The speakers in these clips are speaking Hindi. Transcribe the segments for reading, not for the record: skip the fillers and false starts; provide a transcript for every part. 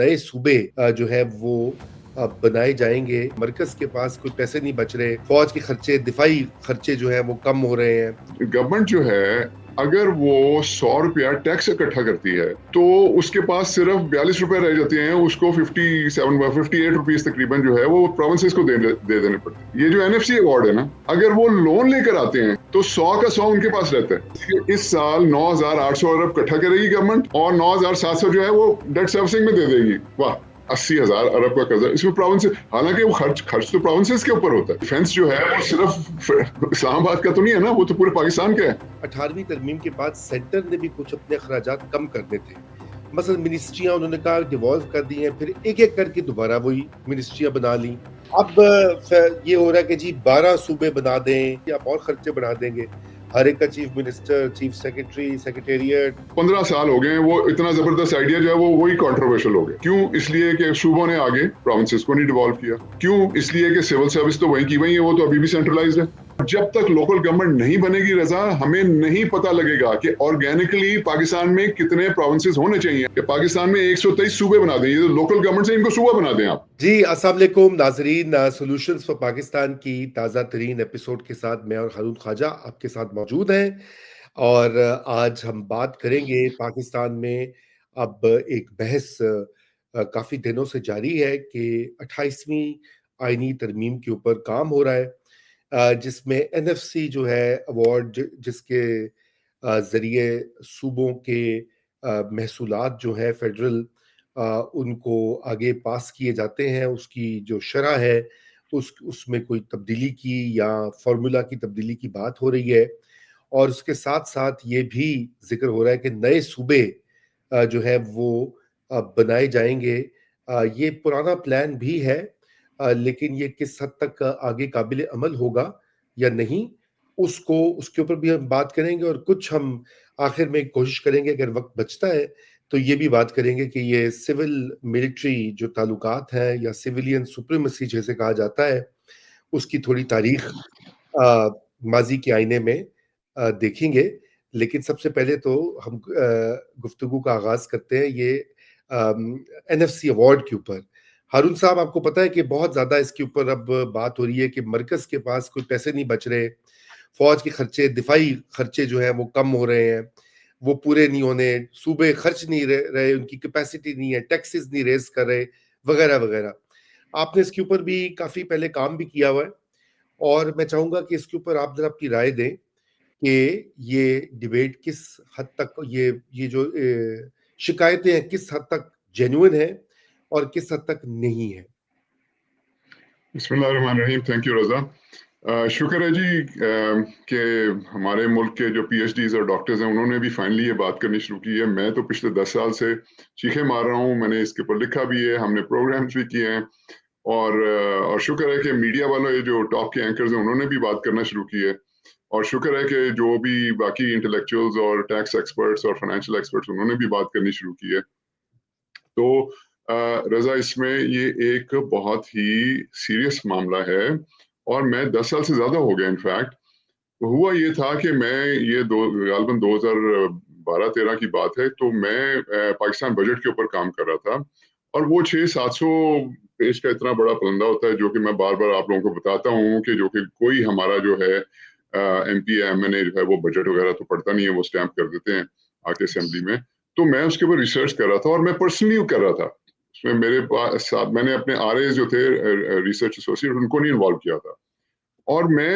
नए सूबे जो है वो बनाए जाएंगे। मरकज के पास कोई पैसे नहीं बच रहे, फौज के खर्चे, दिफाई खर्चे जो है वो कम हो रहे हैं। गवर्नमेंट जो है अगर वो 100 रुपया टैक्स इकट्ठा करती है तो उसके पास सिर्फ 42 रुपए रह जाते हैं, उसको 58 रुपीज तकरीबन जो है वो प्रोविंसेस को दे देने पड़ते हैं। ये जो एनएफसी अवार्ड है ना, अगर वो लोन लेकर आते हैं तो 100 का 100 उनके पास रहता है। इस साल 9,800 अरब इकट्ठा करेगी गवर्नमेंट और 9,700 जो है वो डेट सर्विसिंग में दे देगी। वाह, 80,000 अरब का कर्जा इसमें प्रोविंस, हालांकि वो खर्च तो प्रोविंसेस के ऊपर होता है। डिफेंस जो है वो सिर्फ इस्लामाबाद का तो नहीं है ना, वो तो पूरे पाकिस्तान का है। 18वीं तरमीम के बाद सेंटर ने भी कुछ अपने अखराजात कम करने थे। मसलन मिनिस्ट्रियां उन्होंने कहा डिवॉल्व कर दी हैं, फिर एक एक करके दोबारा वही मिनिस्ट्रियां बना ली। अब ये हो रहा है कि जी 12 सूबे बना दें या और खर्चे बढ़ा देंगे, हर एक का chief minister, chief secretary, secretariat. 15 साल हो गए, वो इतना जबरदस्त आइडिया जो है वो वही कंट्रोवर्शियल हो गया। क्यों? इसलिए कि सूबों ने आगे प्रोविंसेस को नहीं डिवॉल्व किया। क्यों? इसलिए कि सिविल सर्विस तो वही की वही है, वो तो अभी भी सेंट्रलाइज्ड है। जब तक लोकल गवर्नमेंट नहीं बनेगी रजा, हमें नहीं पता लगेगा कि ऑर्गेनिकली पाकिस्तान में कितने प्रोविंसेस होने चाहिए। कि पाकिस्तान में 123 सूबे बना दें, ये तो लोकल गवर्नमेंट से इनको सूबा बना दें आप। जी, अस्सलाम वालेकुम नाजरीन। सॉल्यूशंस फॉर पाकिस्तान की ताज़ा तरीन एपिसोड के साथ मैं और हारून ख्वाजा आपके साथ मौजूद हैं। और आज हम बात करेंगे पाकिस्तान में अब एक बहस काफ़ी दिनों से जारी है कि 28वीं आईनी तरमीम के ऊपर काम हो रहा है, जिसमें एनएफसी जो है अवार्ड जिसके ज़रिए सूबों के महसूलात जो है फेडरल उनको आगे पास किए जाते हैं, उसकी जो शरह है उसमें कोई तब्दीली की या फार्मूला की तब्दीली की बात हो रही है। और उसके साथ साथ ये भी जिक्र हो रहा है कि नए सूबे जो है वो बनाए जाएंगे। ये पुराना प्लान भी है, लेकिन ये किस हद तक आगे काबिल अमल होगा या नहीं, उसको उसके ऊपर भी हम बात करेंगे। और कुछ हम आखिर में कोशिश करेंगे, अगर वक्त बचता है तो ये भी बात करेंगे कि ये सिविल मिलिट्री जो ताल्लुकात हैं या सिविलियन सुप्रीमेसी जैसे कहा जाता है, उसकी थोड़ी तारीख माजी के आईने में देखेंगे। लेकिन सबसे पहले तो हम गुफ्तगू का आगाज करते हैं ये एनएफसी अवार्ड के ऊपर। हारून साहब, आपको पता है कि बहुत ज्यादा इसके ऊपर अब बात हो रही है कि मरकज के पास कोई पैसे नहीं बच रहे, फौज के खर्चे, दिफाई खर्चे जो हैं वो कम हो रहे हैं, वो पूरे नहीं होने, सूबे खर्च नहीं रहे, उनकी कैपेसिटी नहीं है, टैक्सेस नहीं रेज कर रहे, वगैरह वगैरह। आपने इसके ऊपर भी काफी पहले काम भी किया हुआ है, और मैं चाहूंगा कि इसके ऊपर आप जरा अपनी राय दें कि ये डिबेट किस हद तक, ये जो शिकायतें हैं किस हद तक जेन्युइन है और किस हद तक नहीं है। बिस्मिल्लाहिर्रहमानिर्रहीम। थैंक यू रजा। शुक्र है जी कि हमारे मुल्क के जो पीएचडीज और डॉक्टर्स हैं उन्होंने भी फाइनली ये बात करनी शुरू की है। मैं तो पिछले 10 साल से चीखे मार रहा हूँ, मैंने इसके ऊपर लिखा भी है, हमने प्रोग्राम्स भी किए हैं, और शुक्र है कि मीडिया वालों, ये जो टॉप के एंकर्स हैं, उन्होंने भी बात करना शुरू की है। और शुक्र है कि जो भी बाकी इंटेलेक्चुअल्स और टैक्स एक्सपर्ट्स और फाइनेंशियल एक्सपर्ट्स उन्होंने भी बात करनी शुरू की है। तो रजा, इसमें ये एक बहुत ही सीरियस मामला है, और मैं 10 साल से ज्यादा हो गया इनफैक्ट। हुआ ये था कि मैं ये गालबन 2012-13 की बात है, तो मैं पाकिस्तान बजट के ऊपर काम कर रहा था। और वो 600-700 पेज का इतना बड़ा पलंदा होता है, जो कि मैं बार बार आप लोगों को बताता हूँ कि जो कि कोई हमारा जो है एमपी या एमएनए जो है वो बजट वगैरह तो पढ़ता नहीं है, वो स्टैम्प कर देते हैं आके असेंबली में। तो मैं उसके ऊपर रिसर्च कर रहा था, और मैं पर्सनली कर रहा था उसमें। मेरे पास साथ मैंने अपने आरए जो थे रिसर्च एसोसिएट, उनको नहीं इन्वॉल्व किया था। और मैं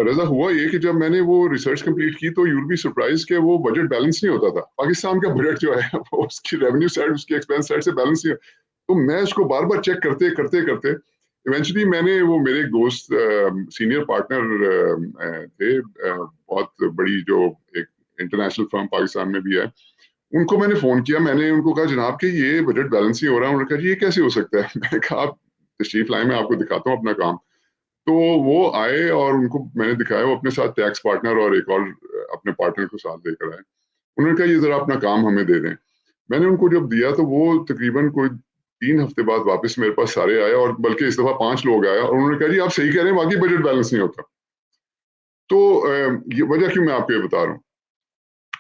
रजा, हुआ ये कि जब मैंने वो रिसर्च कंप्लीट की तो यूल बी सरप्राइज कि वो बजट बैलेंस नहीं होता था। पाकिस्तान का बजट जो है वो उसकी रेवेन्यू साइड, उसकी एक्सपेंस साइड से बैलेंस नहीं। तो मैं उसको बार बार चेक करते करते करते इवेंचुअली मैंने, वो मेरे एक दोस्त सीनियर पार्टनर थे, बहुत बड़ी जो एक इंटरनेशनल फर्म पाकिस्तान में भी है, उनको मैंने फोन किया। मैंने उनको कहा जनाब कि ये बजट बैलेंस नहीं हो रहा है। उन्होंने कहा जी ये कैसे हो सकता है। मैंने कहा आप तशरीफ लाए, मैं आपको दिखाता हूँ अपना काम। तो वो आए और उनको मैंने दिखाया, वो अपने साथ टैक्स पार्टनर और एक और अपने पार्टनर को साथ लेकर आए। उन्होंने कहा ये जरा अपना काम हमें दे दें। मैंने उनको जब दिया तो वो तकरीबन कोई 3 हफ्ते बाद वापस मेरे पास सारे आए, और बल्कि इस दफा 5 लोग आए, और उन्होंने कहा जी आप सही कह रहे हैं, वाकई बजट बैलेंस नहीं होता। तो ये वजह क्यों मैं आपको ये बता रहा हूँ।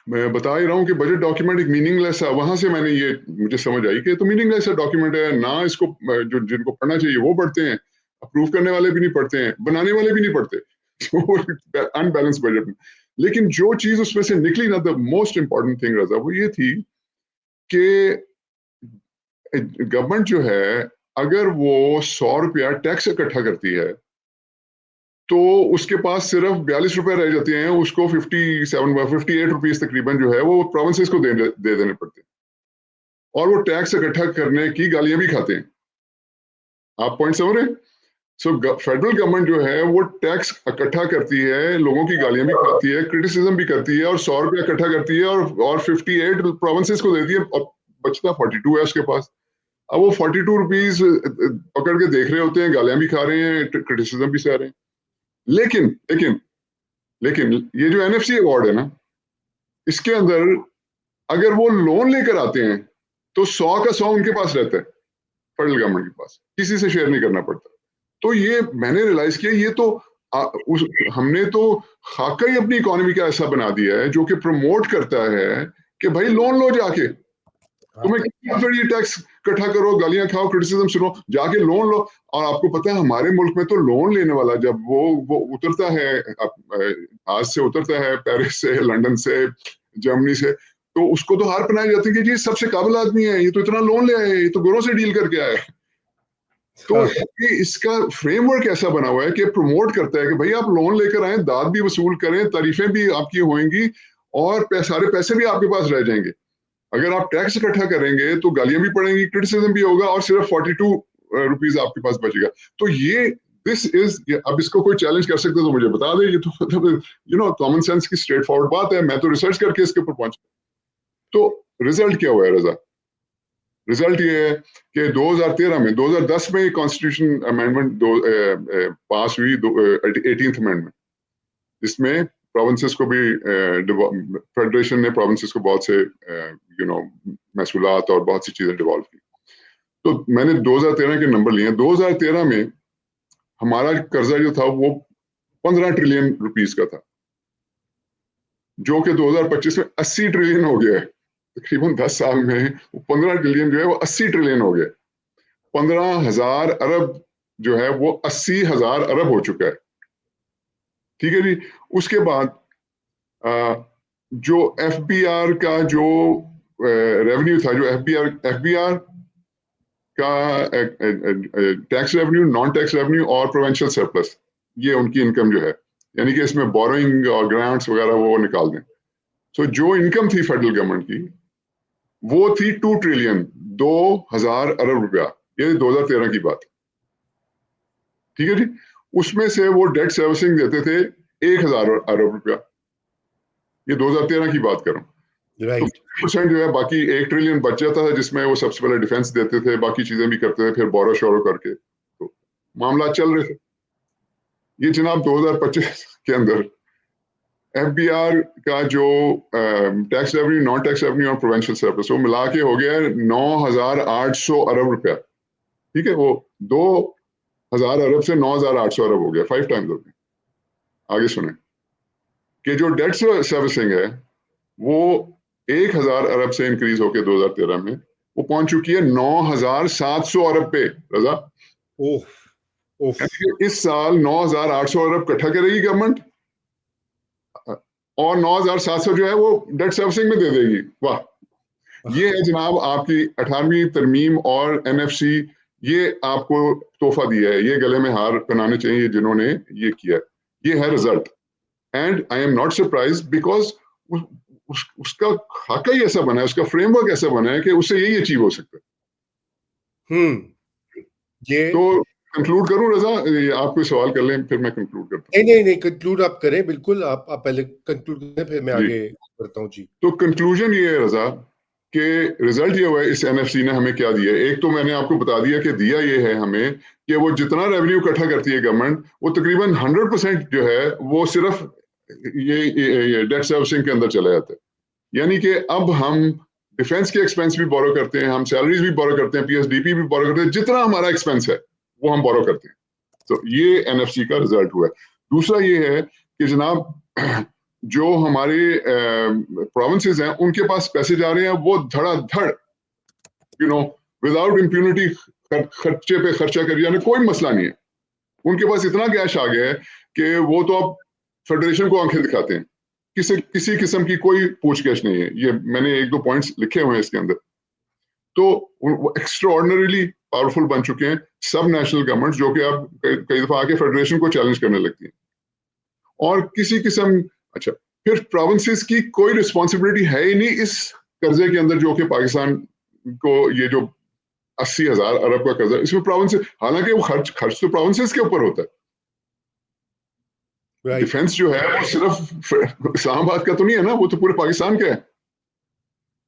मैं बता ही रहा हूँ कि बजट डॉक्यूमेंट एक मीनिंगलेस है। वहां से मैंने ये मुझे समझ आई कि तो मीनिंगलेस है डॉक्यूमेंट है ना, इसको जो जिनको पढ़ना चाहिए वो पढ़ते हैं, अप्रूव करने वाले भी नहीं पढ़ते हैं, बनाने वाले भी नहीं पढ़ते। अनबैलेंस बजट में। लेकिन जो चीज उसमें से निकली ना, द मोस्ट इंपॉर्टेंट थिंग रजा, वो ये थी कि गवर्नमेंट जो है अगर वो 100 रुपया टैक्स इकट्ठा करती है तो उसके पास सिर्फ 42 रुपए रह जाते हैं, उसको 58 रुपीज तकरीबन जो है वो प्रोविंसेस को दे देने पड़ते हैं, और वो टैक्स इकट्ठा करने की गालियां भी खाते हैं। आप पॉइंट समझ रहे हैं? सो फेडरल गवर्नमेंट जो है वो टैक्स इकट्ठा करती है, लोगों की गालियां भी खाती है, क्रिटिसिज्म भी करती है, और 100 रुपया इकट्ठा करती है और 58 प्रोविंसेस को देती है, और बचता 42 है उसके पास। अब वो 42 रुपीज पकड़ के देख रहे होते हैं, गालियां भी खा रहे हैं, क्रिटिसिज्म भी सह रहे हैं। लेकिन लेकिन लेकिन ये जो एनएफसी अवार्ड है ना, इसके अंदर अगर वो लोन लेकर आते हैं तो 100 का 100 उनके पास रहता है, फेडरल गवर्नमेंट के पास, किसी से शेयर नहीं करना पड़ता। तो ये मैंने रियलाइज किया, ये तो हमने तो खाका ही अपनी इकोनॉमी का ऐसा बना दिया है जो कि प्रमोट करता है कि भाई लोन लो जाके, तुम्हें फिर ये टैक्स इकट्ठा करो, गालियां खाओ, क्रिटिसिज्म सुनो, जाके लोन लो। और आपको पता है हमारे मुल्क में तो लोन लेने वाला जब वो उतरता है, आज से उतरता है पेरिस से, लंदन से, जर्मनी से, तो उसको तो हार पहनाई जाती है कि जी सबसे काबिल आदमी है, ये तो इतना लोन ले आए, ये तो गोरों से डील करके आए। तो ये इसका फ्रेमवर्क ऐसा बना हुआ है कि प्रमोट करता है कि भाई आप लोन लेकर आए, दाद भी वसूल करें, तारीफें भी आपकी होंगी, और सारे पैसे भी आपके पास रह जाएंगे। अगर आप टैक्स इकट्ठा करेंगे तो गालियां भी पड़ेंगी, क्रिटिसिज्म भी होगा, और सिर्फ 42 रुपीज आपके पास बचेगा। तो ये दिस इज, अब इसको कोई चैलेंज कर सकते तो मुझे बता दे, ये तो मतलब कॉमन सेंस की स्ट्रेट फॉरवर्ड बात है, मैं तो रिसर्च करके इसके ऊपर पहुंचा। तो रिजल्ट क्या हुआ है रजा? रिजल्ट ये है कि 2013 में, 2010 में कॉन्स्टिट्यूशन अमेंडमेंट पास हुई, 18th अमेंडमेंट, जिसमें प्रोविंसेस को भी, फेडरेशन ने प्रोविंसेस को बहुत से महसूलात और बहुत सी चीजें डिवॉल्व की। तो मैंने 2013 के नंबर लिए। 2013 में हमारा कर्जा जो था वो 15 ट्रिलियन रुपीस का था, जो कि 2025 में 80 ट्रिलियन हो गया है। तकरीबन 10 साल में 15 ट्रिलियन जो है वो 80 ट्रिलियन हो गया। 15,000 अरब जो है वो 80,000 अरब हो चुका है। ठीक है जी। उसके बाद जो एफबीआर का जो रेवेन्यू था, जो एफबीआर का tax revenue, non tax revenue और प्रोविंशियल सरप्लस, ये उनकी इनकम जो है, यानी कि इसमें बोरोइंग और ग्रांट्स वगैरह वो निकाल दें। सो जो इनकम थी फेडरल गवर्नमेंट की वो थी 2 ट्रिलियन, 2,000 अरब रुपया। ये 2013 की बात। ठीक है जी। उसमें से वो डेट सर्विसिंग देते थे 1,000 अरब रुपया। ये 2013 की बात कर रहा हूँ। राइट। तो % जो है, बाकी 1 ट्रिलियन बच जाता था, जिसमें वो सबसे पहले डिफेंस देते थे, बाकी चीजें भी करते थे, फिर बोरो शोरो करके तो मामला चल रहे थे। ये जनाब 2025 के अंदर एफबीआर का जो tax revenue, non tax revenue और प्रोविंशियल सरप्लस, वो मिला के हो गया 9,800 अरब रुपया। ठीक है, वो 2,000 अरब से 9,800 अरब हो गया, 5 टाइम्स हो गया। आगे सुने कि जो डेट सर्विसिंग है वो 1,000 अरब से इंक्रीज होकर 2013 में वो पहुंच चुकी है 9,700 अरब पे रजा। ओह, ओह। इस साल 9,800 अरब इकट्ठा करेगी गवर्नमेंट, और 9,700 जो है वो डेट सर्विसिंग में दे देगी। वाह! ये है जनाब आपकी 18वीं तरमीम और एनएफसी, ये आपको तोहफा दिया है, ये गले में हार पहनाने चाहिए जिन्होंने ये किया। ये है result, and I am not surprise, because उसका खाका ही ऐसा बना है, उसका फ्रेमवर्क ऐसा बना है कि उससे यही अचीव हो सकता है। ये तो कंक्लूड करूं रजा? आप कोई सवाल कर लें, फिर मैं कंक्लूड करता हूं। नहीं, कंक्लूड आप करें, बिल्कुल। आप पहले कंक्लूड करें, फिर मैं आगे करता हूं जी। तो कंक्लूजन ये है रजा कि रिजल्ट ये हुआ है, इस एनएफसी ने हमें क्या दिया। एक तो मैंने आपको बता दिया कि दिया ये है हमें कि वो जितना रेवेन्यू इकट्ठा करती है गवर्नमेंट, वो तकरीबन 100% जो है वो सिर्फ ये डेट सर्विसिंग के अंदर चला जाता है। यानी कि अब हम डिफेंस के एक्सपेंस भी बोरो करते हैं, हम सैलरीज भी बोरो करते हैं, पीएसडीपी भी बोरो करते हैं, जितना हमारा एक्सपेंस है वो हम बोरो करते हैं। तो ये एनएफसी का रिजल्ट हुआ है। दूसरा ये है कि जनाब जो हमारे प्रोविंसेस हैं उनके पास पैसे जा रहे हैं, वो धड़ाधड़ विदाउट इम्प्यूनिटी खर्चे पे खर्चा कर जाने, कोई मसला नहीं है। उनके पास इतना कैश आ गया है कि वो तो अब फेडरेशन को आंखें दिखाते हैं, किसी किस्म की कोई पूछगछ नहीं है। ये मैंने एक दो पॉइंट्स लिखे हुए हैं इसके अंदर। तो वो एक्स्ट्राऑर्डिनरीली पावरफुल बन चुके हैं सब नेशनल गवर्नमेंट, जो कि अब कई दफा आके फेडरेशन को चैलेंज करने लगती है। और किसी किस्म, अच्छा, फिर प्रोविंसेस की कोई रिस्पॉन्सिबिलिटी है ही नहीं इस कर्जे के अंदर, जो कि पाकिस्तान को ये जो 80,000 अरब का कर्जा, इसमें प्रोविंस, हालांकि वो खर्च तो प्रोविंसेस के ऊपर होता है। राइट। डिफेंस जो है वो सिर्फ इस्लामाबाद का तो नहीं है ना, वो तो पूरे पाकिस्तान का है।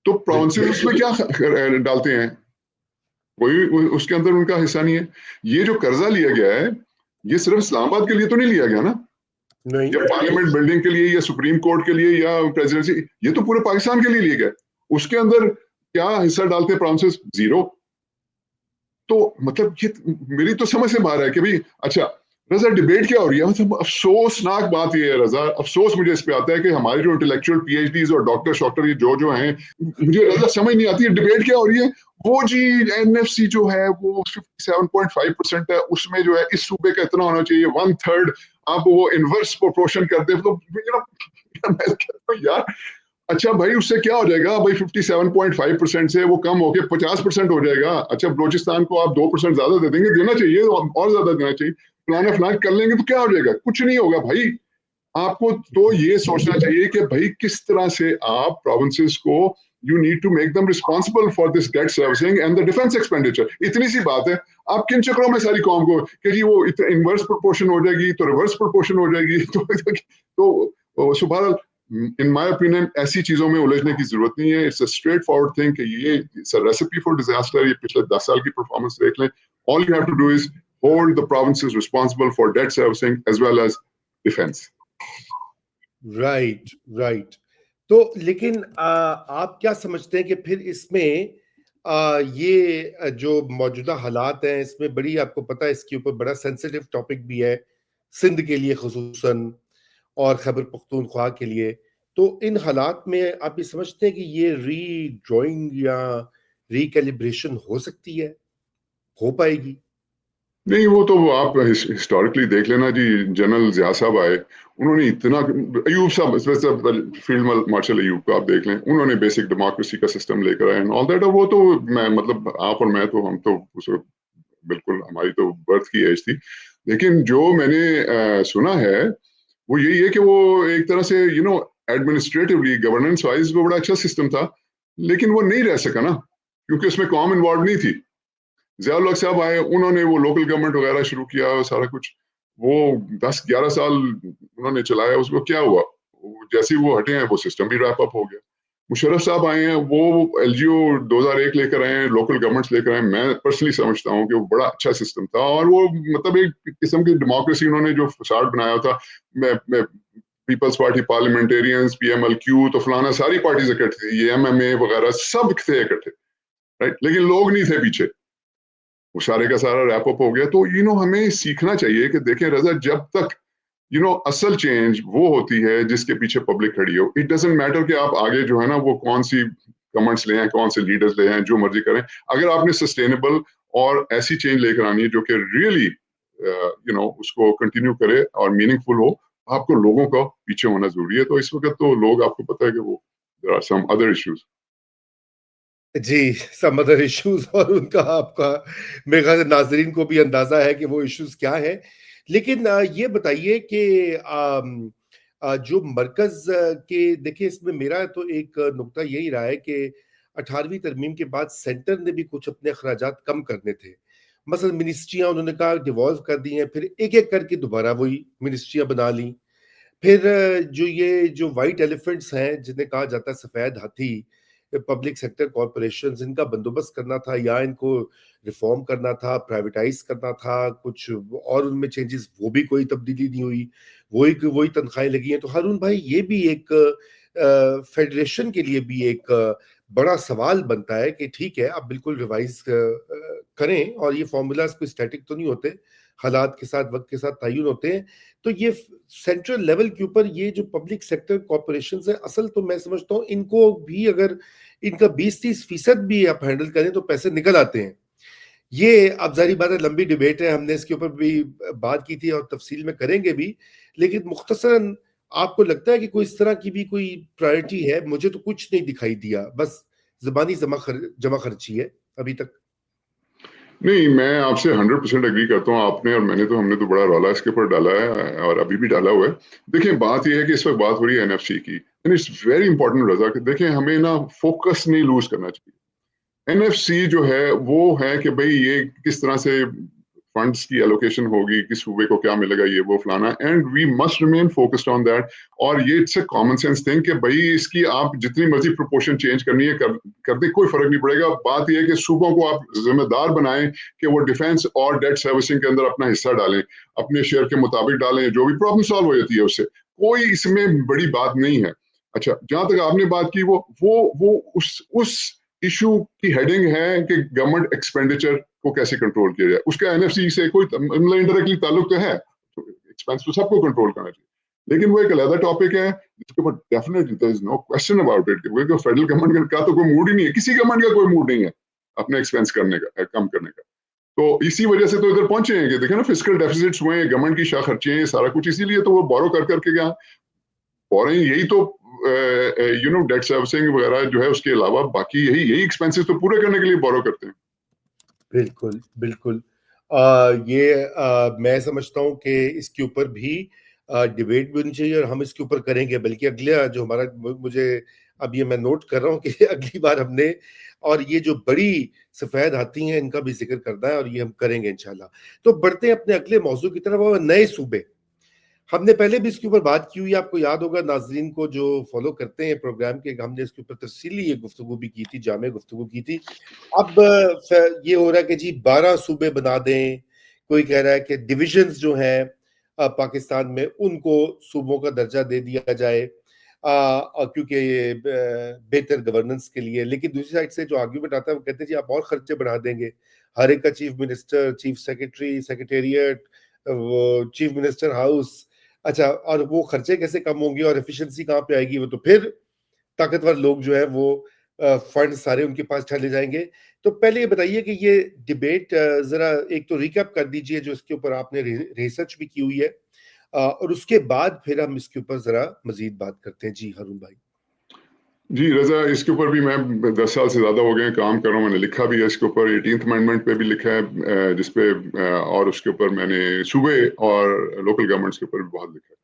तो प्रोविंसेस उसमें क्या डालते हैं, कोई उसके अंदर उनका हिस्सा नहीं है। ये जो कर्जा लिया गया है, ये सिर्फ इस्लामाबाद के लिए तो नहीं लिया गया ना, नहीं, या पार्लियामेंट बिल्डिंग के लिए, या सुप्रीम कोर्ट के लिए, या प्रेसिडेंसी, ये तो पूरे पाकिस्तान के लिए लिया गया। उसके अंदर क्या हिस्सा डालते हैं प्रोविंसेस? जीरो। तो मतलब ये मेरी तो समझ से बाहर है कि भाई, अच्छा रजा डिबेट क्या हो रही है। मतलब अफसोसनाक बात ये है रजा, अफसोस मुझे इस पे आता है कि हमारे जो इंटेलेक्चुअल पीएचडीज और डॉक्टर ये जो हैं, मुझे रजा समझ नहीं आती है डिबेट क्या हो रही है। वो जी एनएफसी जो है वो 57.5% है, उसमें जो है इस सूबे का इतना होना चाहिए, 1/3। आप वो इनवर्स प्रोपोर्शन कर दे तो मैं कहता हूँ यार, अच्छा भाई उससे क्या हो जाएगा भाई, 57.5% से वो कम होके 50% हो जाएगा। अच्छा बलोचिस्तान को आप 2% ज्यादा दे देंगे, देना चाहिए और ज्यादा देना चाहिए, फलाना फलाना कर लेंगे तो क्या हो जाएगा, कुछ नहीं होगा भाई। आपको तो ये सोचना चाहिए कि भाई किस तरह से आप प्रोविंसेस को, you need to make them responsible for this debt servicing and the defence expenditure. इतनी सी बात है। आप किन चक्रों में सारी कौम को कि जी वो इनवर्स प्रोपोर्शन हो जाएगी तो रिवर्स प्रोपोर्शन हो जाएगी तो सुबह, इन माय ओपिनियन ऐसी चीजों में उलझने की जरूरत नहीं है। It's a straight forward thing कि ये रेसिपी फॉर डिजास्टर। ये पिछले 10 साल की परफॉर्मेंस देख लें। All you have to do is hold the provinces responsible for debt servicing as well as defence. Right, right. तो लेकिन आप क्या समझते हैं कि फिर इसमें ये जो मौजूदा हालात हैं, इसमें बड़ी, आपको पता है इसके ऊपर बड़ा सेंसिटिव टॉपिक भी है सिंध के लिए खुसूसन, और खैबर पख्तूनख्वा के लिए। तो इन हालात में आप ये समझते हैं कि ये रीड्राइंग या रिकैलिब्रेशन हो सकती है, हो पाएगी? नहीं, वो तो आप हिस्टोरिकली देख लेना जी। जनरल जिया साहब आए, उन्होंने इतना, अयूब साहब, फील्ड मार्शल अयूब को आप देख लें, उन्होंने बेसिक डेमोक्रेसी का सिस्टम लेकर आए ऑल दैट। वो तो मैं मतलब आप और मैं तो, हम तो उस वक्त बिल्कुल, हमारी तो बर्थ की एज थी। लेकिन जो मैंने सुना है वो यही है कि वो एक तरह से एडमिनिस्ट्रेटिवली गवर्नेंस वाइज वो बड़ा अच्छा सिस्टम था, लेकिन वो नहीं रह सका ना, क्योंकि उसमें कौम इन्वॉल्व नहीं थी। जियाउल हक साहब आए, उन्होंने वो लोकल गवर्नमेंट वगैरह शुरू किया, सारा कुछ वो 10-11 साल उन्होंने चलाया। उसको क्या हुआ, जैसे ही वो हटे हैं वो सिस्टम भी रैप अप हो गया। मुशर्रफ साहब आए हैं, वो एलजीओ 2001 लेकर आए हैं, लोकल गवर्नमेंट्स लेकर आए। मैं पर्सनली समझता हूँ कि वो बड़ा अच्छा सिस्टम था, और वो मतलब एक किस्म की डेमोक्रेसी उन्होंने जो फसाड बनाया था। मैं पीपल्स पार्टी, पार्लियामेंटेरियंस, पीएमएलक्यू, तो फलाना सारी पार्टीज इकट्ठी थी, ये एमएमए वगैरह सब थे इकट्ठे, राइट, लेकिन लोग नहीं थे पीछे। वो सारे का सारा रैप अप हो गया। तो हमें सीखना चाहिए कि देखें रजा, जब तक असल चेंज वो होती है जिसके पीछे पब्लिक खड़ी हो। इट डजेंट मैटर कि आप आगे जो है ना वो कौन सी कमेंट्स ले आए, कौन से लीडर्स ले आए, जो मर्जी करें। अगर आपने सस्टेनेबल और ऐसी चेंज लेकर आनी है जो कि रियली उसको कंटिन्यू करे और मीनिंगफुल हो, आपको लोगों का पीछे होना जरूरी है। तो इस वक्त तो लोग, आपको पता है कि वो there are some other issues. जी, सम अदर इश्यूज, और उनका आपका मेरे ख्याल से नाज़रीन को भी अंदाज़ा है कि वो इश्यूज क्या हैं। लेकिन ये बताइए कि जो मरकज़ के, देखिए इसमें मेरा तो एक नुक्ता यही रहा है कि 18वीं तरमीम के बाद सेंटर ने भी कुछ अपने अखराजात कम करने थे। मसलन मिनिस्ट्रियाँ उन्होंने कहा डिवॉल्व कर दी हैं, फिर एक-एक करके दोबारा वही मिनिस्ट्रियाँ बना ली। फिर जो ये जो व्हाइट एलिफेंट्स हैं, जिन्हें कहा जाता है सफेद हाथी, पब्लिक सेक्टर कॉर्पोरेशंस, इनका बंदोबस्त करना था या इनको रिफॉर्म करना था, प्राइवेटाइज करना था, कुछ और उनमें चेंजेस, वो भी कोई तब्दीली नहीं हुई, वही वही तनख्वाहें लगी हैं। तो हारून भाई, ये भी एक फेडरेशन के लिए भी एक बड़ा सवाल बनता है कि ठीक है, आप बिल्कुल रिवाइज करें, और ये फॉर्मूलाज कोई स्टैटिक तो नहीं होते। हालात के साथ, वक्त के साथ तय्युन होते हैं। तो ये सेंट्रल लेवल के ऊपर ये जो पब्लिक सेक्टर कॉर्पोरेशन है, असल तो मैं समझता हूँ इनको भी अगर इनका 20-30% भी आप हैंडल करें तो पैसे निकल आते हैं। ये अब ज़ाहिर बात है लंबी डिबेट है, हमने इसके ऊपर भी बात की थी और तफसील में करेंगे भी, लेकिन मुख्तसरन आपको लगता है कि कोई इस तरह की भी कोई प्रायोरिटी है? मुझे तो कुछ नहीं दिखाई दिया, बस ज़बानी जमा खर्ची है अभी तक। नहीं, मैं आपसे 100% एग्री करता हूँ। आपने और मैंने तो हमने तो बड़ा रौला इसके ऊपर डाला है और अभी भी डाला हुआ है। देखिए, बात ये है कि इस वक़्त बात हो रही है एनएफसी की एंड इट्स वेरी इंपॉर्टेंट रज़ा कि देखिए हमें ना फ़ोकस नहीं लूज़ करना चाहिए। एनएफसी जो है वो है कि भाई ये किस तरह से फंड्स की एलोकेशन होगी, किस सूबे को क्या मिलेगा, ये वो फलाना, and we must remain focused on that. और ये it's a common sense thing कि भाई इसकी आप जितनी मर्जी प्रोपोर्शन चेंज करनी है कर दे, कोई फर्क नहीं पड़ेगा। बात यह है कि सूबों को आप जिम्मेदार बनाएं कि वो डिफेंस और डेट सर्विसिंग के अंदर अपना हिस्सा डालें, अपने शेयर के मुताबिक डालें, जो भी प्रॉब्लम सॉल्व हो जाती है उससे, कोई इसमें बड़ी बात नहीं है। अच्छा, जहां तक आपने बात की वो उस इशू की हेडिंग है कि गवर्नमेंट एक्सपेंडिचर को कैसे कंट्रोल किया जाए। उसका एनएफसी से कोई मतलब इनडायरेक्टली ताल्लुक तो है, तो एक्सपेंस तो सबको कंट्रोल करना चाहिए, लेकिन वो एक अलग टॉपिक है जिसके ऊपर definitely there is no question about it. Federal government का तो कोई मूड ही नहीं है, किसी गवर्नमेंट का कोई मूड नहीं है अपने एक्सपेंस करने का, कम करने का। तो इसी वजह से तो इधर पहुंचे हैं कि देखे ना फिस्कल डेफिसिट्स हुए हैं, गवर्नमेंट की शाह खर्चे हैं, सारा कुछ इसीलिए तो वो बोरो कर करके क्या बोरिंग, यही तो डेट सर्विसिंग वगैरह जो है, उसके अलावा बाकी यही एक्सपेंसेस तो पूरे करने के लिए बोरो करते हैं। बिल्कुल, बिल्कुल। ये मैं समझता हूँ कि इसके ऊपर भी डिबेट भी होनी चाहिए और हम इसके ऊपर करेंगे, बल्कि अगला जो हमारा मुझे अब ये मैं नोट कर रहा हूँ कि अगली बार हमने और ये जो बड़ी सफ़ेद हाथी हैं इनका भी ज़िक्र करना है और ये हम करेंगे इंशाल्लाह। तो बढ़ते हैं अपने अगले मौज़ू की तरफ और नए सूबे। हमने पहले भी इसके ऊपर बात की हुई, आपको याद होगा नाज़रीन को जो फ़ॉलो करते हैं प्रोग्राम के, हमने इसके ऊपर तफ़सीली एक गुफ्तगू भी की थी, जामे गुफ्तगू की थी। अब ये हो रहा है कि जी 12 सूबे बना दें, कोई कह रहा है कि डिविजन्स जो हैं पाकिस्तान में उनको सूबों का दर्जा दे दिया जाए क्योंकि ये बेहतर गवर्नेंस के लिए। लेकिन दूसरी साइड से जो आर्ग्यूमेंट आता है वो कहते हैं जी आप और खर्चे बढ़ा देंगे, हर एक का chief minister, chief secretary, secretariat, वो चीफ मिनिस्टर हाउस। अच्छा, और वो खर्चे कैसे कम होंगे और एफिशिएंसी कहाँ पे आएगी? वो तो फिर ताकतवर लोग जो है वो फंड सारे उनके पास चले जाएंगे। तो पहले ये बताइए कि ये डिबेट जरा एक तो रिकैप कर दीजिए जो इसके ऊपर आपने रिसर्च भी की हुई है, और उसके बाद फिर हम इसके ऊपर जरा मजीद बात करते हैं। जी हारून भाई। जी रजा, इसके ऊपर भी मैं 10 साल से ज्यादा हो गए हैं काम कर रहा हूँ। मैंने लिखा भी है इसके ऊपर, 18th अमेंडमेंट पे भी लिखा है जिसपे और उसके ऊपर मैंने सूबे और लोकल गवर्नमेंट्स के ऊपर भी बहुत लिखा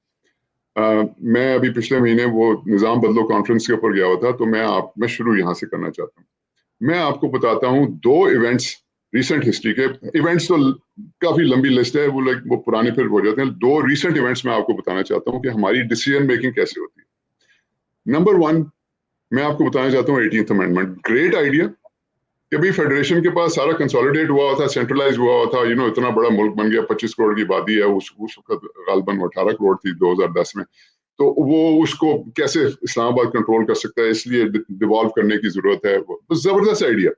है। मैं अभी पिछले महीने वो निज़ाम बदलो कॉन्फ्रेंस के ऊपर गया हुआ था, तो मैं शुरू यहाँ से करना चाहता हूँ। मैं आपको बताता हूँ दो इवेंट्स, रिसेंट हिस्ट्री के इवेंट्स तो काफी लंबी लिस्ट है, वो पुराने फिर हो जाते हैं। दो रिसेंट इवेंट्स मैं आपको बताना चाहता हूँ कि हमारी डिसीजन मेकिंग कैसे होती है। नंबर वन, मैं आपको बताना चाहता हूँ 18th अमेंडमेंट, ग्रेट आइडिया कि भाई फेडरेशन के पास सारा कंसोलिडेट हुआ था, सेंट्रलाइज हुआ था, इतना बड़ा मुल्क बन गया, 25 करोड़ की आबादी है, उस वक्त गालबन 18 करोड़ थी 2010 में। तो वो उसको कैसे इस्लामाबाद कंट्रोल कर सकता है, इसलिए डिवॉल्व करने की जरूरत है। तो जबरदस्त आइडिया,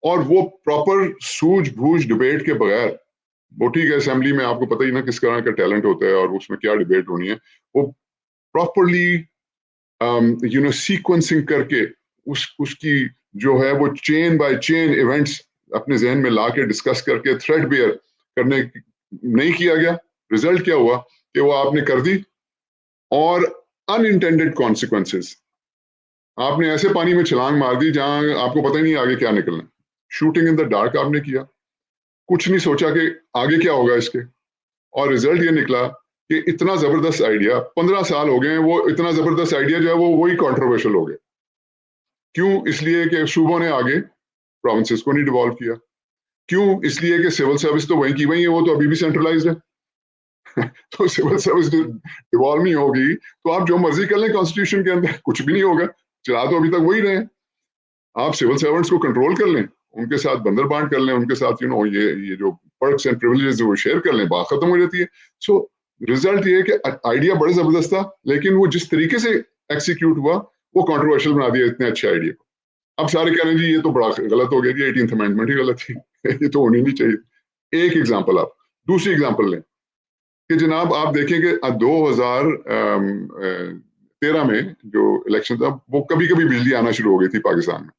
और वो प्रॉपर सूझबूझ डिबेट के बगैर, वो ठीक है असेंबली में आपको पता ही ना किस तरह का टैलेंट होता है और उसमें क्या डिबेट होनी है, वो प्रॉपरली सीक्वेंसिंग करके उसकी जो है वो चेन बाय चेन इवेंट्स अपने जहन में ला के डिस्कस करके थ्रेड बेयर करने नहीं किया गया। रिजल्ट क्या हुआ कि वो आपने कर दी, और अनइंटेंडेड कॉन्सिक्वेंसेस, आपने ऐसे पानी में छलांग मार दी जहां आपको पता ही नहीं आगे क्या निकलना। शूटिंग इन द डार्क आपने किया, कुछ नहीं सोचा कि आगे क्या होगा इसके, और रिजल्ट ये निकला कि इतना जबरदस्त आइडिया, 15 साल हो गए, वो इतना जबरदस्त आइडिया जो है वो वही कंट्रोवर्शियल हो गया। क्यों? इसलिए कि सूबों ने आगे प्रोविंसेस को नहीं डिवॉल्व किया। क्यों? इसलिए कि सिविल सर्विस तो वहीं की वहीं है, वो तो अभी भी सेंट्रलाइज्ड है। तो सिविल सर्विस डिवॉल्व नहीं होगी तो आप जो मर्जी कर लें कॉन्स्टिट्यूशन के अंदर, कुछ भी नहीं होगा, चला तो अभी तक वही रहे। आप सिविल सर्वेंट्स को कंट्रोल कर लें, उनके साथ बंदर बांट कर लें, उनके साथ ये जो पर्क्स एंड प्रिविलेजेस वो शेयर कर लें, बात खत्म हो जाती है। सो रिजल्ट ये है कि आइडिया बड़ा जबरदस्त था, लेकिन वो जिस तरीके से एक्सिक्यूट हुआ वो कंट्रोवर्शियल बना दिया इतने अच्छे आइडिया को। अब सारे कह रहे हैं जी ये तो बड़ा गलत हो गया, जी 18th अमेंडमेंट ही गलत थी, ये तो होनी नहीं चाहिए। एक एग्जाम्पल आप, दूसरी एग्जांपल लें कि जनाब आप देखें कि 2013 में जो इलेक्शन था वो कभी कभी बिजली आना शुरू हो गई थी पाकिस्तान में।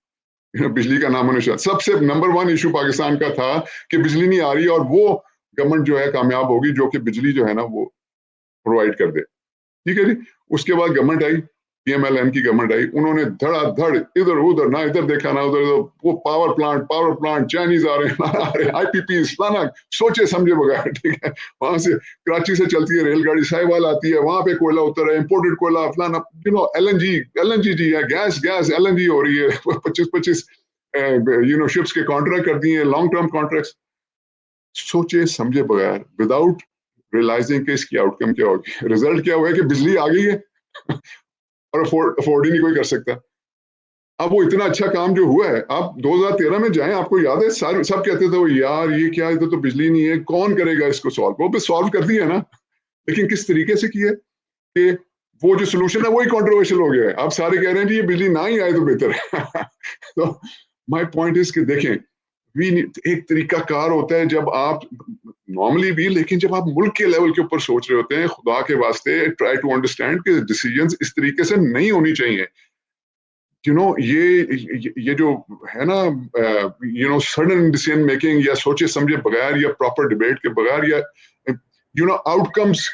बिजली का नामो निशान, सबसे नंबर 1 इशू पाकिस्तान का था कि बिजली नहीं आ रही और वो गवर्नमेंट जो है कामयाब होगी जो कि बिजली जो है ना वो प्रोवाइड कर दे। ठीक है जी। उसके बाद गवर्नमेंट आई, पीएमएलएन की गवर्नमेंट आई, उन्होंने धड़ाधड़ इधर उधर, ना इधर देखा ना उधर, वो पावर प्लांट चाइनीज आ रहे हैं, आ रहे हैं, आईपीपी फलाना, सोचे समझे बगैर। ठीक है, वहां से कराची से चलती है रेलगाड़ी, साहिवाल आती है, वहां पे कोयला उतर है, इंपोर्टेड कोयला फलाना, एलएनजी जी है, गैस एलएनजी हो रही है। 25 शिप्स के कॉन्ट्रैक्ट कर दिए, लॉन्ग टर्म कॉन्ट्रैक्ट, सोचे समझे बगैर, विदाउट रियलाइजिंग कि इसकी आउटकम क्या होगी। रिजल्ट क्या हुआ है कि बिजली आ गई है और अफोर्ड ही नहीं कोई कर सकता। अब वो इतना अच्छा काम जो हुआ है, आप 2013 में जाएं, आपको याद है सब कहते थे वो यार ये क्या, इधर तो बिजली नहीं है, कौन करेगा इसको सॉल्व। वो भी सॉल्व कर दिया ना, लेकिन किस तरीके से किया कि वो जो सोल्यूशन है वही कंट्रोवर्शियल हो गया है। आप सारे कह रहे हैं कि ये बिजली ना ही आए तो बेहतर है। तो माय पॉइंट इज कि देखें, एक तरीका कार होता है जब आप नॉर्मली भी, लेकिन जब आप मुल्क के लेवल के ऊपर सोच रहे होते हैं, खुदा के वास्ते ट्राई टू अंडरस्टैंड कि डिसीजंस इस तरीके से नहीं होनी चाहिए। ये जो है ना, सडन डिसीजन मेकिंग, या सोचे समझे बगैर, या प्रॉपर डिबेट के बगैर, या आउटकम्स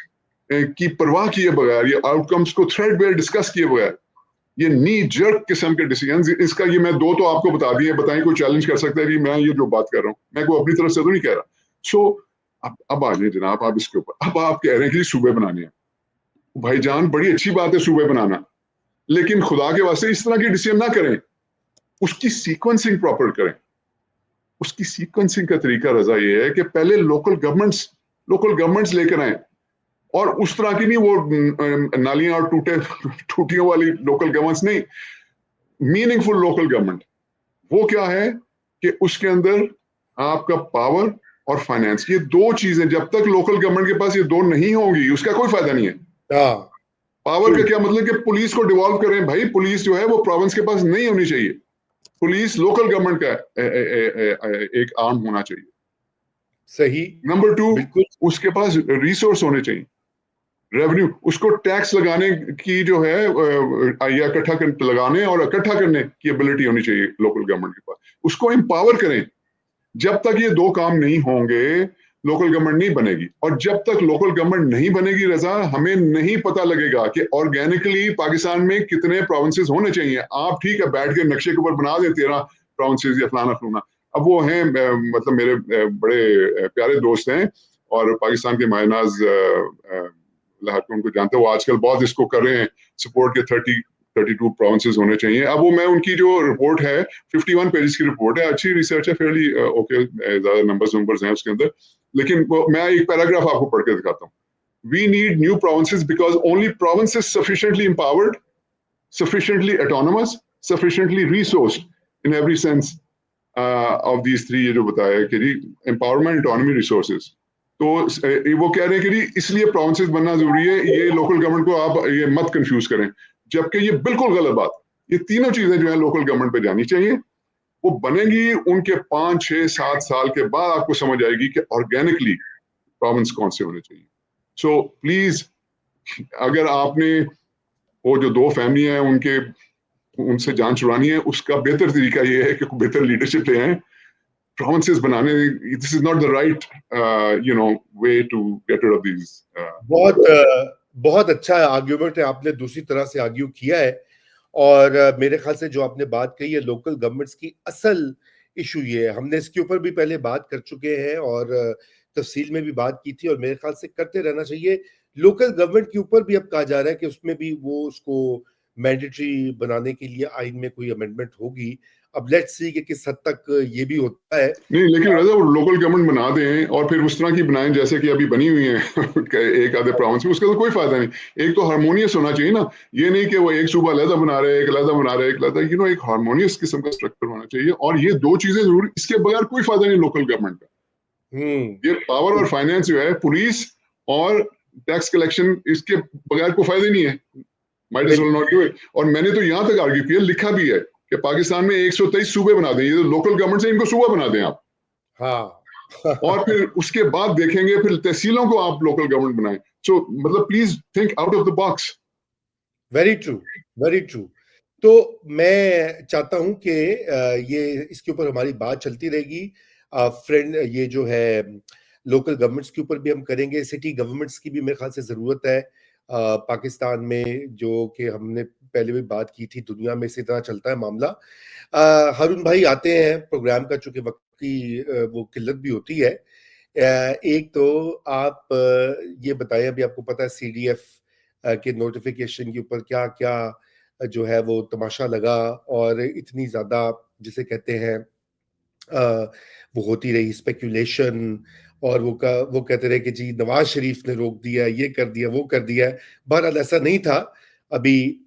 की परवाह किए बगैर, या आउटकम्स को थ्रेडबेयर डिस्कस किए बगैर, ये नी जर्क किस्म के डिसीजन, इसका ये मैं दो तो आपको बता दिए, बताएं कोई चैलेंज कर सकता है कि मैं ये जो बात कर रहा हूँ मैं कोई अपनी तरफ से तो नहीं कह रहा। सो अब आ जाए जनाब आप इसके ऊपर। अब आप कह रहे हैं कि सूबे बनाने हैं, भाईजान बड़ी अच्छी बात है सूबे बनाना, लेकिन खुदा के वास्ते इस तरह की डिसीजन ना करें, उसकी सीक्वेंसिंग प्रॉपर करें। उसकी सीक्वेंसिंग का तरीका रजा ये है कि पहले लोकल गवर्नमेंट्स लेकर आए, और उस तरह की नहीं वो नालियां और टूटियों वाली लोकल गवर्नमेंट्स नहीं, मीनिंगफुल लोकल गवर्नमेंट। वो क्या है कि उसके अंदर आपका पावर और फाइनेंस, ये दो चीजें, जब तक लोकल गवर्नमेंट के पास ये दो नहीं होंगी उसका कोई फायदा नहीं है। पावर का क्या मतलब कि पुलिस को डिवॉल्व करें, भाई पुलिस जो है वो प्रोविंस के पास नहीं होनी चाहिए, पुलिस लोकल गवर्नमेंट का एक आर्म होना चाहिए। सही। नंबर 2, बिल्कुल उसके पास रिसोर्स होने चाहिए, रेवेन्यू, उसको टैक्स लगाने की जो है या लगाने और इकट्ठा करने की एबिलिटी होनी चाहिए लोकल गवर्नमेंट के पास, उसको एम्पावर करें। जब तक ये दो काम नहीं होंगे लोकल गवर्नमेंट नहीं बनेगी, और जब तक लोकल गवर्नमेंट नहीं बनेगी रजा, हमें नहीं पता लगेगा कि ऑर्गेनिकली पाकिस्तान में कितने प्रोविंसेस होने चाहिए। आप ठीक है बैठ के नक्शे के ऊपर बना दे 13 प्रोविंसेस या फलाना फलाना। अब वो हैं मतलब मेरे बड़े प्यारे दोस्त हैं और पाकिस्तान के मायनाज उनको जानते हो, वो आजकल बहुत इसको कर रहे हैं सपोर्ट के 32 प्रोविंसेस होने चाहिए। अब वो मैं उनकी जो रिपोर्ट है 51 पेजेस की रिपोर्ट है, अच्छी रिसर्च है, फेयरली ओके, ज्यादा नंबर्स हैं उसके अंदर, लेकिन मैं एक पैराग्राफ आपको पढ़ के दिखाता हूँ। We need new provinces because only provinces sufficiently empowered, sufficiently autonomous, sufficiently resourced in every sense of these three, ये जो बताया कि जी empowerment, autonomy, resources, तो वो कह रहे हैं कि जी इसलिए प्रोविंसेस बनना जरूरी है, ये लोकल गवर्नमेंट को आप ये मत कंफ्यूज करें, जबकि ये बिल्कुल गलत बात। ये तीनों चीजें जो है लोकल गवर्नमेंट पे जानी चाहिए, वो बनेगी उनके 5, 6, 7 साल के बाद आपको समझ आएगी कि ऑर्गेनिकली प्रोविंस कौन से होने चाहिए। सो प्लीज, अगर आपने वो जो 2 फैमिली हैं उनसे जान छुड़ानी है, उसका बेहतर तरीका ये है कि बेहतर लीडरशिप ले आए, प्रोविंसेस बनाने। This is not the right way to get rid of these. बहुत अच्छा आर्ग्यूमेंट है, आपने दूसरी तरह से आर्ग्यू किया है। और मेरे ख्याल से जो आपने बात कही है लोकल गवर्नमेंट्स की, असल इशू ये है, हमने इसके ऊपर भी पहले बात कर चुके हैं और तफसील में भी बात की थी, और मेरे ख्याल से करते रहना चाहिए। लोकल गवर्नमेंट के ऊपर भी अब कहा जा रहा है कि उसमें भी वो उसको मैंडेटरी बनाने के लिए आइन में कोई अमेंडमेंट होगी। अब लेट्स सी कि किस हद तक ये भी होता है। नहीं, लेकिन रजा वो लोकल गवर्नमेंट बना दें और फिर उस तरह की बनाएं जैसे कि अभी बनी हुई है एक आधे प्रोविंस में, उसका तो कोई फायदा नहीं। एक तो हार्मोनियस होना चाहिए ना, ये नहीं कि वो एक सूबा अलहदा बना रहे, एक अलहदा बना रहे, एक अलहदा, एक हार्मोनियस किस्म का स्ट्रक्चर होना चाहिए। और ये दो चीजें जरूरी, इसके बगैर कोई फायदा नहीं लोकल गवर्नमेंट का। ये पावर और फाइनेंस जो है, पुलिस और टैक्स कलेक्शन, इसके बगैर कोई फायदा नहीं है। Might as well not do it. और मैंने तो यहां तक आर्ग्यू किया, लिखा भी है कि पाकिस्तान में 123 सूबे बना दें, ये तो लोकल गवर्नमेंट से इनको सूबा बना दें आप। हाँ, और फिर उसके बाद देखेंगे, फिर तहसीलों को आप लोकल गवर्नमेंट बनाएं। सो मतलब please think out of the box. Very true, very true. तो मैं चाहता हूं कि ये इसके ऊपर हमारी बात चलती रहेगी। फ्रेंड, ये जो है लोकल गवर्नमेंट्स के ऊपर भी हम करेंगे, सिटी गवर्नमेंट्स की भी मेरे ख्याल से ज़रूरत है पाकिस्तान में, जो कि हमने पहले भी बात की थी, दुनिया में इसी तरह चलता है मामला। हारून भाई आते हैं प्रोग्राम का, चूंकि वक्त की वो किल्लत भी होती है। एक तो आप ये बताएं, अभी आपको पता है CDF के नोटिफिकेशन के ऊपर क्या क्या जो है वो तमाशा लगा, और इतनी ज्यादा जिसे कहते हैं वो होती रही स्पेकुलेशन, और वो कहते रहे कि जी नवाज शरीफ ने रोक दिया, ये कर दिया, वो कर दिया। बहरहाल ऐसा नहीं था। अभी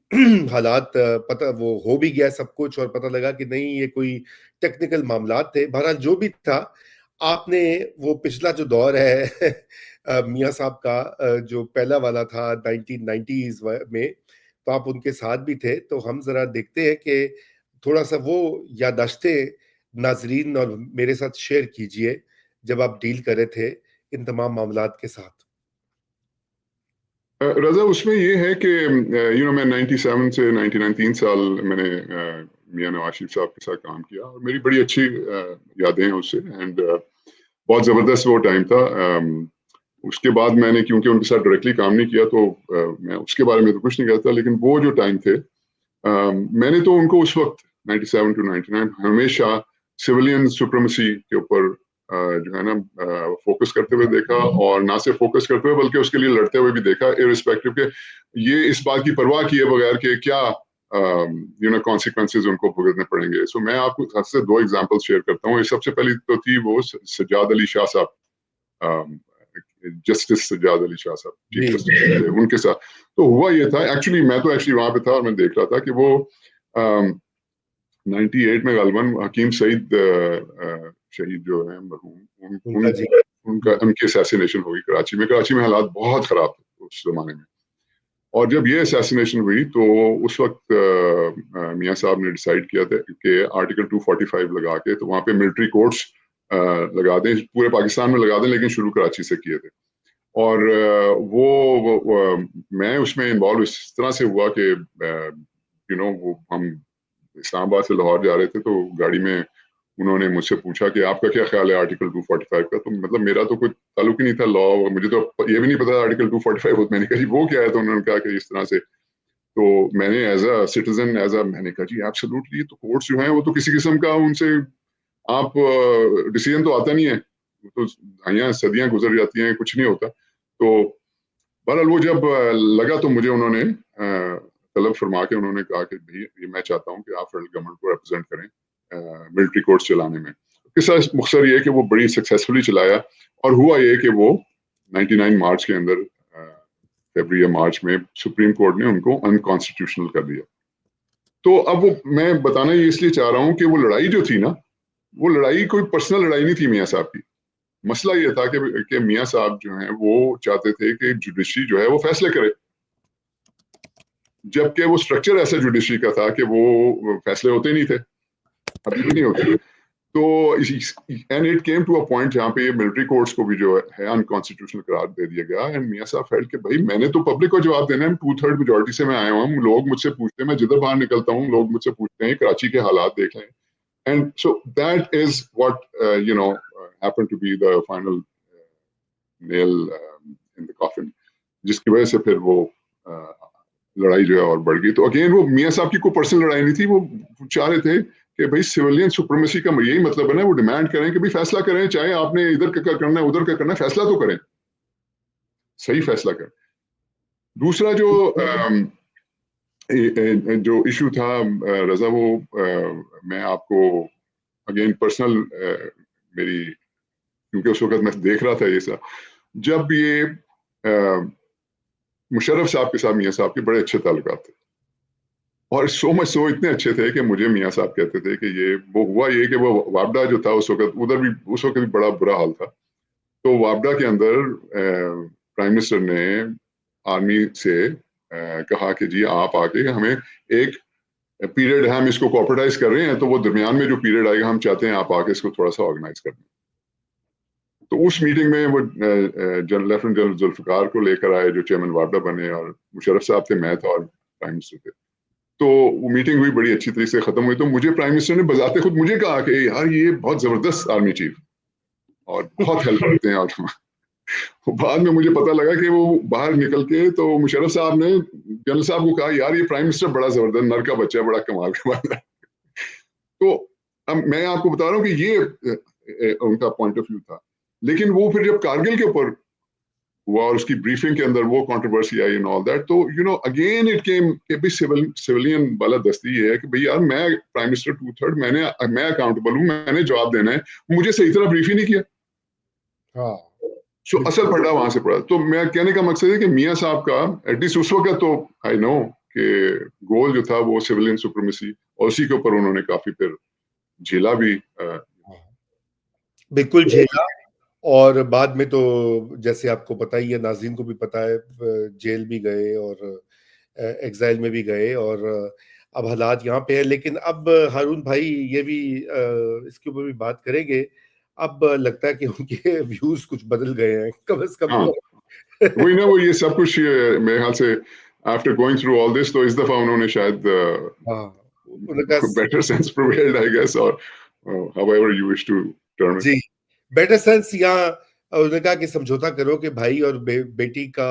हालात पता वो हो भी गया सब कुछ, और पता लगा कि नहीं, ये कोई टेक्निकल मामलात थे। बहरहाल जो भी था, आपने वो पिछला जो दौर है मियां साहब का, जो पहला वाला था 1990s में, तो आप उनके साथ भी थे। तो हम जरा देखते हैं कि थोड़ा सा वो याददाश्तें नाजरीन और मेरे साथ शेयर कीजिए, जब आप डील कर रहे थे इन तमाम मामलात के साथ। रजा, उसमें ये है कि मैं 97 से 99 3 साल मैंने मियां नवाज शरीफ साहब के साथ काम किया, और मेरी बड़ी अच्छी यादें हैं उससे। एंड बहुत ज़बरदस्त वो टाइम था। उसके बाद मैंने, क्योंकि उनके साथ डायरेक्टली काम नहीं किया, तो मैं उसके बारे में तो कुछ नहीं कहता, लेकिन वो जो टाइम थे, मैंने तो उनको उस वक्त 97 टू 99 हमेशा सिविलियन सुप्रीमेसी के ऊपर जो है ना फोकस करते हुए देखा, और ना सिर्फ फोकस करते हुए बल्कि उसके लिए लड़ते हुए भी देखा, इररिस्पेक्टिव के ये इस बात की परवाह किए बगैर कि क्या कॉन्सिक्वेंसेज उनको भुगतने पड़ेंगे। सो मैं आपको सबसे 2 एग्जांपल शेयर करता हूँ। सबसे पहली तो थी वो सज्जाद अली शाह साहब, जस्टिस सज्जाद अली शाह साहब, चीफ जी। जस्टिस थे, उनके साथ। तो हुआ ये था, एक्चुअली मैं तो एक्चुअली वहां पे था, और मैं देख रहा था कि वो 98 में गालिबन हकीम सईद शहीद जो है मरहूम, उनका जी। उनका उनकी असैसिनेशन हुई कराची में। कराची में हालात बहुत खराब थे उस जमाने में। और जब ये असैसिनेशन हुई, तो उस वक्त मियां साहब ने डिसाइड किया था कि आर्टिकल 245 लगा के, तो वहां पे मिलिट्री कोर्ट्स लगा दें, पूरे पाकिस्तान में लगा दें, लेकिन शुरू कराची से किए थे। और मैं उसमें इन्वॉल्व इस तरह से हुआ कि वो हम इस्लामाबाद से लाहौर जा रहे थे, तो गाड़ी में उन्होंने मुझसे पूछा कि आपका क्या ख्याल है आर्टिकल 245 का। तो मतलब मेरा तो कोई ताल्लुक ही नहीं था लॉ, मुझे तो ये भी नहीं पता आर्टिकल 245 होता। मैंने कहा जी वो क्या है, तो उन्होंने कहा कि इस तरह से। तो मैंने एज अ सिटीजन मैंने कहा जी एब्सोल्युटली, तो कोर्ट्स जो हैं वो तो किसी किस्म का उनसे आप डिसीजन तो आता नहीं है, तो दहाइयाँ सदियां गुजर जाती हैं, कुछ नहीं होता। तो बहरहाल वो जब लगा, तो मुझे उन्होंने तलब फरमा के उन्होंने कहा कि भाई ये मैं चाहता हूँ कि आप फेडरल गवर्नमेंट को रिप्रेजेंट करें मिलिट्री कोर्ट्स चलाने में। किस्सा मुख्तसर ये कि वो बड़ी सक्सेसफुली चलाया, और हुआ ये कि वो 99 मार्च के अंदर, फरवरी या मार्च में, सुप्रीम कोर्ट ने उनको अनकॉन्स्टिट्यूशनल कर दिया। तो अब वो मैं बताना ये इसलिए चाह रहा हूँ कि वो लड़ाई जो थी ना, वो लड़ाई कोई पर्सनल लड़ाई नहीं थी मियाँ साहब की। मसला ये था कि मियाँ साहब जो हैं वो चाहते थे कि जुडिशरी जो है वो फैसले करे, जबकि वो स्ट्रक्चर ऐसा जुडिशरी का था कि वो फैसले होते नहीं थे, अभी भी नहीं होते। तो and it came to a point जहाँ पे मिलिट्री कोर्ट्स को भी जो है अनकॉन्स्टिट्यूशनल करार दे दिया गया। एंड मियाँ साहब फेल्ट कि भाई मैंने तो पब्लिक को जवाब देना है, 2/3 मेजोरिटी से मैं आया हूँ, लोग मुझसे पूछते हैं, मैं जिधर बाहर निकलता हूँ लोग मुझसे पूछते हैं कराची के हालात देख लें। And so that is what happened to be the final nail in the coffin, जिसकी वजह से फिर वो लड़ाई जो है और बढ़ गई। तो अगेन वो मियाँ साहब की कोई पर्सनल लड़ाई नहीं थी, वो चाह रहे थे कि भाई सिविलियन सुप्रीमेसी का यही मतलब है ना, वो डिमांड करें कि भाई फैसला करें, चाहे आपने इधर का करना है उधर का करना है, फैसला तो करें, सही फैसला करें। दूसरा जो इशू था रजा, वो मैं आपको अगेन पर्सनल मेरी, क्योंकि उस वक्त मैं देख रहा था ये सब, जब ये मुशर्रफ साहब के साथ मियाँ साहब के बड़े अच्छे ताल्लुकात थे, और सो मच सो इतने अच्छे थे कि मुझे मियाँ साहब कहते थे कि ये वो हुआ ये कि वो वापडा जो था उस वक्त, उधर भी उस वक्त भी बड़ा बुरा हाल था। तो वापडा के अंदर प्राइम मिनिस्टर ने आर्मी से कहा कि जी आप आके हमें एक पीरियड है, हम इसको कॉर्पोरेटाइज कर रहे हैं, तो वो दरमियान में जो पीरियड आएगा हम चाहते हैं आप आके इसको थोड़ा सा ऑर्गेनाइज कर दें। तो उस मीटिंग में वो लेफ्टिनेंट जनरल जुल्फिकार को लेकर आए जो चेयरमैन वापडा बने, और मुशर्रफ साहब थे, मैं था और प्राइम मिनिस्टर थे। तो वो मीटिंग हुई, बड़ी अच्छी तरीके से खत्म हुई। तो मुझे प्राइम मिनिस्टर ने बजाते खुद मुझे कहा कि यार ये बहुत जबरदस्त आर्मी चीफ और बहुत हेल्प करते हैं। और बाद में मुझे पता लगा कि वो बाहर निकल के तो मुशर्रफ साहब ने जनरल साहब को कहा यार ये प्राइम मिनिस्टर बड़ा जबरदस्त नर का बच्चा, बड़ा कमाल का बंदा है। तो अब मैं आपको बता रहा हूँ कि ये उनका पॉइंट ऑफ व्यू था। लेकिन वो फिर जब कारगिल के ऊपर हुआ और उसकी ब्रीफिंग के अंदर वो कंट्रोवर्सी आई एंड ऑल दैट, तो you know again it came कि भी सिविलियन वाला दस्ती ये है कि भाई यार मैं प्राइम मिनिस्टर 2/3, मैं अकाउंटेबल हूँ, मैंने जवाब देना है, मुझे सही तरह ब्रीफ ही नहीं किया। हाँ, सो असल पड़ा वहां से पड़ा। तो मैं कहने का मकसद है कि मियाँ साहब का एटलीस्ट उस वक्त तो आई नो कि गोल जो था वो सिविलियन सुप्रीमेसी, और उसी के ऊपर उन्होंने काफी फिर झेला भी। बिल्कुल झेला। और बाद में तो जैसे आपको पता ही है, नाज़रीन को भी पता है, जेल भी गए और एग्जाइल में भी गए, और अब हालात यहाँ पे है। लेकिन अब हारून भाई ये भी इसके ऊपर भी बात करेंगे। अब लगता है कि उनके व्यूज कुछ बदल गए हैं, कम से कम हाँ तो। वही ना, वो ये सब कुछ मेरे ख्याल से after going through all this, तो इस दफा उन्होंने शायद हाँ, उनका better sense prevailed I guess, और however you wish to term it. जी, बेटर सेंस या उन्होंने कहा कि समझौता करो कि भाई और बेटी का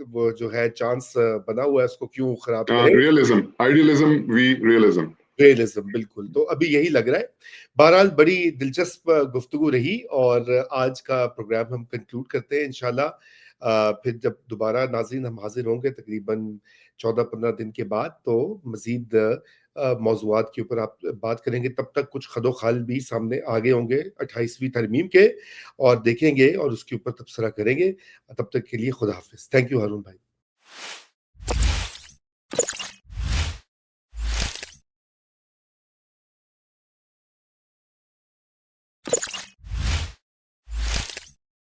वो जो है चांस बना हुआ है, उसको क्यों खराब करें। Realism, idealism, we realism. Realism, बिल्कुल। तो अभी यही लग रहा है। बहरहाल बड़ी दिलचस्प गुफ्तगू रही, और आज का प्रोग्राम हम कंक्लूड करते हैं इंशाल्लाह। फिर जब दोबारा नाज़रीन हम हाजिर होंगे तकरीबन 14-15 दिन के बाद, तो मजीद मौज़ूआत के ऊपर आप बात करेंगे। तब तक कुछ खदो-खाल भी सामने आगे होंगे 28वीं तरमीम के, और देखेंगे और उसके ऊपर तबसरा करेंगे। तब तक के लिए खुदा हाफ़िज़। थैंक यू हारून भाई।